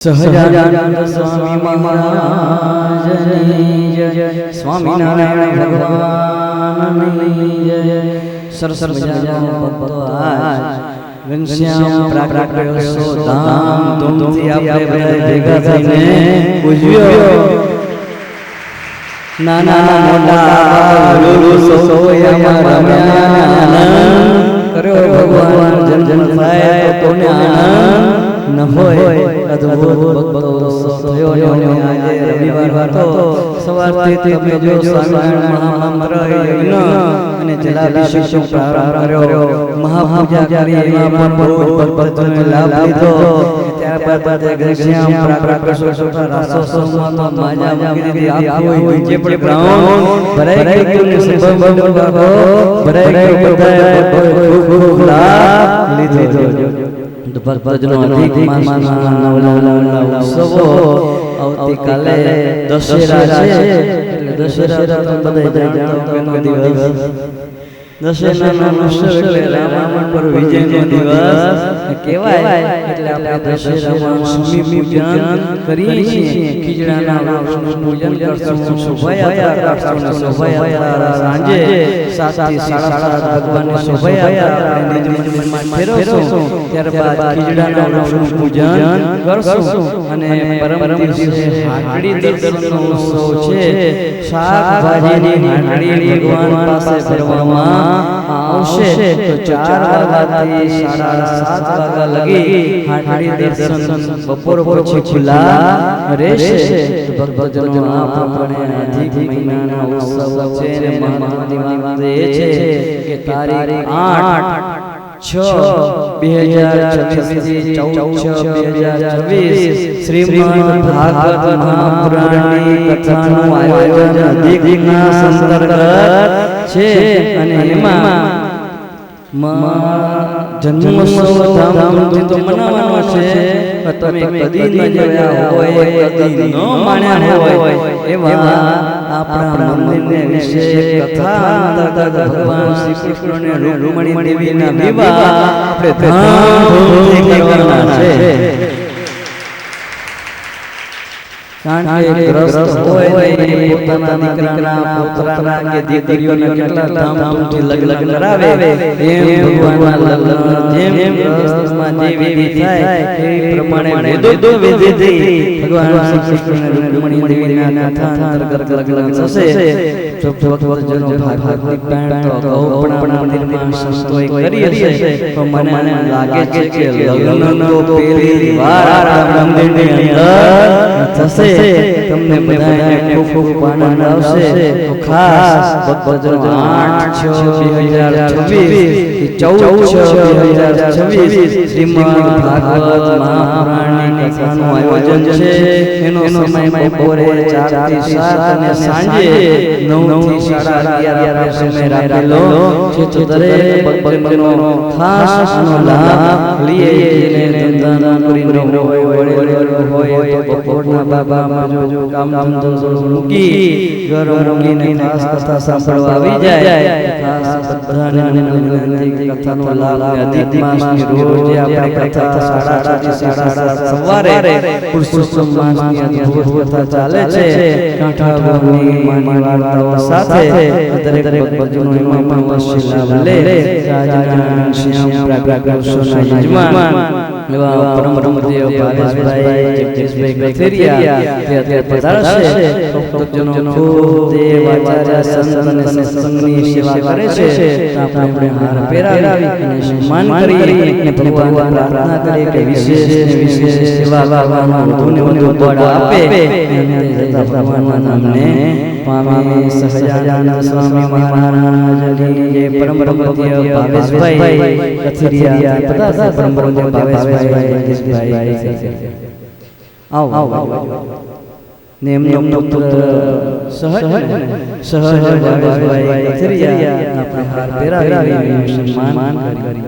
સહજાનંદ સ્વામી મહારાજની જય, સ્વામિનારાયણ ભગવાનની જય। સરસ મજાનો ભક્તો આજ ઘનશ્યામ પ્રાગટ્યોત્સવ ધામધૂમથી આપણે બધા ભેગા થઈને ઉજવ્યો। નાના મોટા સૌએ આનંદ કર્યો। ભગવાન જન જન થાય તો આનંદ ન હોય। અદ્ભુત ભક્તોત્સવ થયો અને આજે રવિવાર હતો। સવારથી તમે જો સ્વામિનારાયણ મહામંત્ર યજ્ઞ અને જલાભિષેકનો પ્રારંભ કર્યો, મહાપૂજા કરી, એમાં પણ બહુ ભક્તોને લાભ લીધો। ત્યારબાદ ઘનશ્યામ પ્રાગટ્યોત્સવ રાસોત્સવમાં તો માજા મૂકી દીધી। આખું નીચે પણ ગ્રાઉન્ડ ભરાઈ ગયું ને સભા ભરાઈ ગયો। બધાએ ખૂબ લાભ લીધો। ભક્તજનો અધિક માસના નવલા ઉત્સવો આવતીકાલે દશેરા છે। એટલે દશેરા તો બધા જાણો કેનો દિવસ? દશેરાનો ઉત્સવ એટલે રામાયણ પર વિજયનો દિવસ કહેવાય। એટલે આપણે દશેરામાં સમી પૂજન કરીએ છીએ। ખીજડાના વૃક્ષનું પૂજન કરશું, શોભાયાત્રા કરશું, શોભાયાત્રા સાંજે 7 થી 7:30 ભગવાનની શોભાયાત્રા આપણે નિજ મંદિરમાં ફેરવશું। ત્યારબાદ ખીજડાના વૃક્ષનું પૂજન કરશું અને પરમ દિવસે હાટડી દર્શનનો ઉત્સવ છે। શાકભાજીની હાટડી ભગવાન પાસે ફેરવવામાં આવશે। તો 4 વાગ્યાથી 7:30 વાગ્યા લગી હાટડી દર્શન બપોર પછી ખુલ્લા રહેશે। ભક્તજનો આ પ્રમાણે અધિક મહિનાના ઉત્સવ છે અને મહત્વની વાત એ છે કે તારીખ 8/6/2026 થી 14/6/2026 શ્રીમદ ભાગવત મહાપુરાણની કથાનું આયોજન અધિક માસ અંતર્ગત છે અને એમાં જન્મોત્સવ ધામધૂમથી તો મનાવવાનો છે। તમે કદી ન જોયા હોય, કદી ન માણ્યા હોય એવા આપણા મંદિરને વિશે કથા અંતર્ગત ભગવાન શ્રી કૃષ્ણ અને રૂકમણી દેવીના વિવાહ આપણે ધામધૂમથી કરવાના છે। કારણ કે ગ્રસ્ત હોય ને પોતાના દીકરાના પુત્રના કે દીકરીઓને કેટલા ધામધૂમથી લગ્ન કરાવે, એમ ભગવાનના લગ્ન જેમ ગ્રસ્તમાં જે વિધિ થાય એ પ્રમાણે વેદો વિધિથી ભગવાન શ્રી કૃષ્ણ અને રૂકમણી દેવીના કથા અંતર્ગત લગ્ન થશે। ભક્તજનો ભાગવતની પાઠ તો અગાઉ પણ આપણા મંદિરમાં સંતોએ કરી હશે, પણ મને લાગે છે કે લગ્ન તો પહેલી વાર આપણા મંદિરની અંદર થશે। તમને બધાને ખૂબ ખૂબ આનંદ આવશે। તો ખાસ ભક્તજનો 8/6/2026 થી 14/6/2026 શ્રીમદ ભાગવત મહાપુરાણની કથાનું આયોજન છે। એનો સમય બપોરે 4 થી 7 અને સાંજે 9 થી 11:30 સમય રાખેલો છે। તો દરેક ભક્તજનો ખાસ આનો લાભ લઈએ। જેને ધંધા કરીને હોય તો બપોરના બાબામાં જો કામ ધંધો મૂકી ઘર મૂકીને ખાસ કથા સાંભળવા આવી જાય। ખાસ બધાને વિનંતી કથાનો લાભ અધિક માસની રોજ આપણે કથા 6:30 થી 7:30 સવારે પુરુષોત્તમ માસની અદ્ભુત કથા ચાલે છે। કાંઠાગોરની માની વાર્તાઓ સાથે દરેક ભક્તજનો એમાં પણ અવશ્ય લાભ લે। આજના ઘનશ્યામ પ્રાગટ્યોત્સવના યજમાન એવા પરમ પૂજ્ય ભાવેશભાઈ જગદીશભાઈ કથિરિયા તે અત્યારે પધારશે। ભક્તજનો ખૂબ દેવ આચાર્ય સંત અને સત્સંગની સેવા કરે છે। આપણે હાર પહેરાવી અને સન્માન કરી અને ભગવાનને પ્રાર્થના કરીએ કે વિશેષ સેવા કરવાનો વધુને વધુ બળ આપે અને જતા ભગવાનના નામને પામે। સહજાનંદ સ્વામી મહારાજની જય। પરમ પૂજ્ય ભાવેશભાઈ કથિરિયા પધારશે। પરમ પૂજ્ય ભાવેશભાઈ જગદીશભાઈ આવો ને એમનો પુત્ર સહજ ભાવેશભાઈ કથિરિયા આપણે હાર પહેરાવી સન્માન કરી।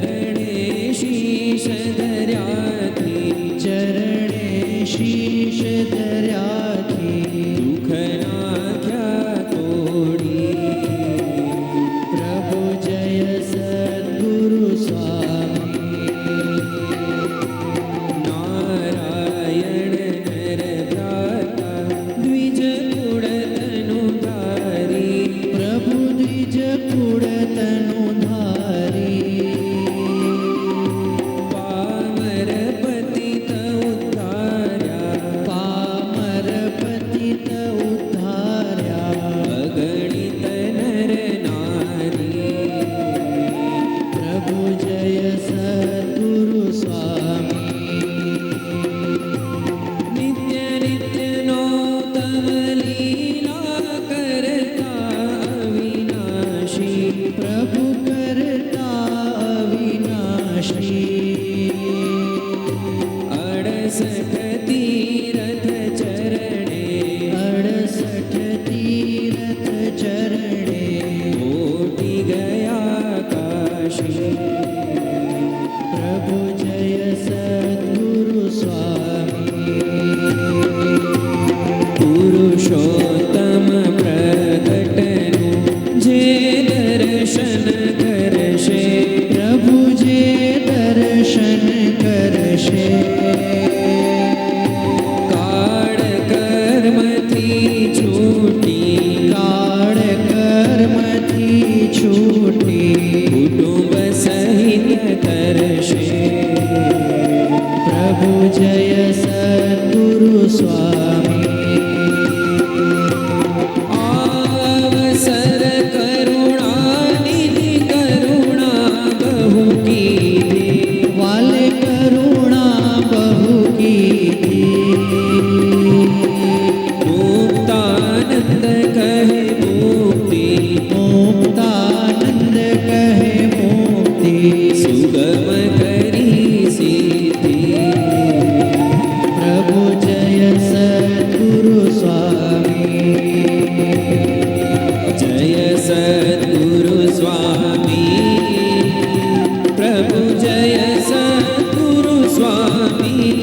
ચરણે શીશ ધર્યાથી ચરણે શીશ ધર્યાથી દુઃખ નાખ્યા તોડી પ્રભુ જય સદ્ગુરુ સ્વામી નારાયણ નર ભ્રાતા દ્વિજ કુળ તનુ ધારી પ્રભુ દ્વિજ કુળ તનુ ધારી પામર પતિત ઉદ્ધાર્યા પામર પતિત ઉદ્ધાર્યા અગણિત નર નારી પ્રભુ જય સદ્ગુરુ સ્વામી નિત્ય નિત્ય નૌતમ લીલા કરતા અવિનાશી પ્રભુ કરતા અવિનાશી 68 તીરથ ચરણે 68 તીરથ ચરણે ઓટી ગયા કાશી પ્રભુ જય સદ્ગુરુ સ્વામી પુરુષોત્તમ પ્રગટનું જે દર્શન કરશે પ્રભુ જે દર્શન કરશે કાળ કર્મથી છૂટી કાળ કર્મથી છૂટી કુટુંબ સહિત તરશે પ્રભુ જય સદ્ગુરુ સ્વામી અવસર કરુણાનિધિ કરુણા બહુ કીધી વાલે કરુણા બહુ કીધી મુક્તાનંદ કહે મુક્તિ મુક્તાનંદ કહે મુક્તિ સુગમ કરી સીધી પ્રભુ જય સદ્ગુરુ સ્વામી જય સદ્ગુરુ સ્વામી પ્રભુ જય સદ્ગુરુ સ્વામી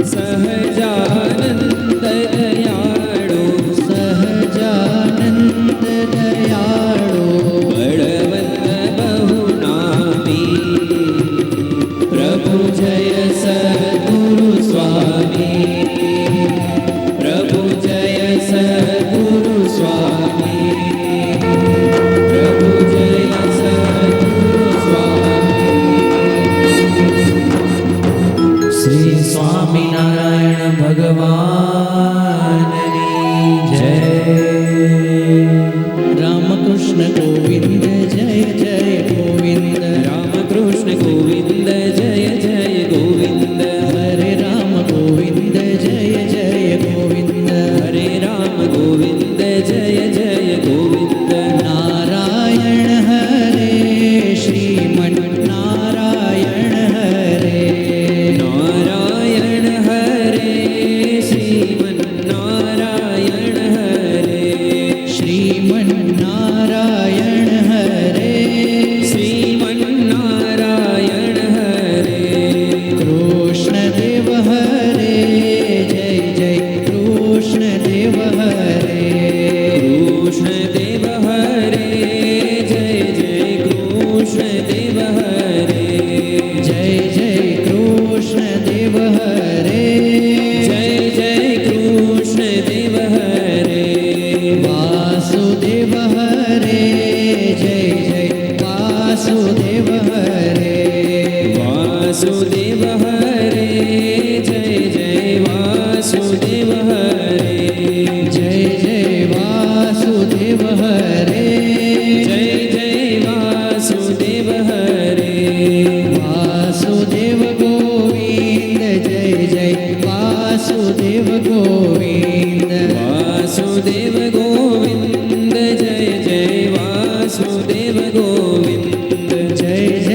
સહજાનંદ દયાળુ સહજાનંદ દયાળુ બળવંત બહુ નામી પ્રભુ જય સદ્ગુરુ સ્વામી પ્રભુ જય સદ્ગુરુ સ્વામી પ્રભુ જય સદ્ગુરુ સ્વામી શ્રી સ્વામિનારાયણ ભગવાનની જય રામકૃષ્ણ ગોવિંદ જય જય ગોવિંદ રામકૃષ્ણ ગોવિંદ જય જય ગોવિંદ હરે રામ ગોવિંદ જય જય ગોવિંદ હરે રામ ગોવિંદ જય જય ગોવિંદ નારાયણ હરે શ્રીમન નારાયણ હરે નારાયણ હરે શ્રીમન નારાયણ હરે શ્રીમન નારાયણ હરે શ્રીમન નારાયણ હરે કૃષ્ણ દેવ હરે જય જય કૃષ્ણ દેવ હરે કૃષ્ણ દેવ હરે જય જય કૃષ્ણ દેવ હરે જય જય કૃષ્ણ દેવ હરે જય જય કૃષ્ણ દેવ હરે વાસુદેવ હરે જય જય વાસુદેવ હરે વાસુદેવ હરે જય જય વાસુદેવ હરે જય જય વાસુદેવ હરે જય જય વાસુદેવ હરે વાસુદેવ ગોવિંદ જય જય વાસુદેવ ગોવિંદ વાસુદેવ ગોવિંદ જય જય વાસુદેવ ગોવિંદ જય જય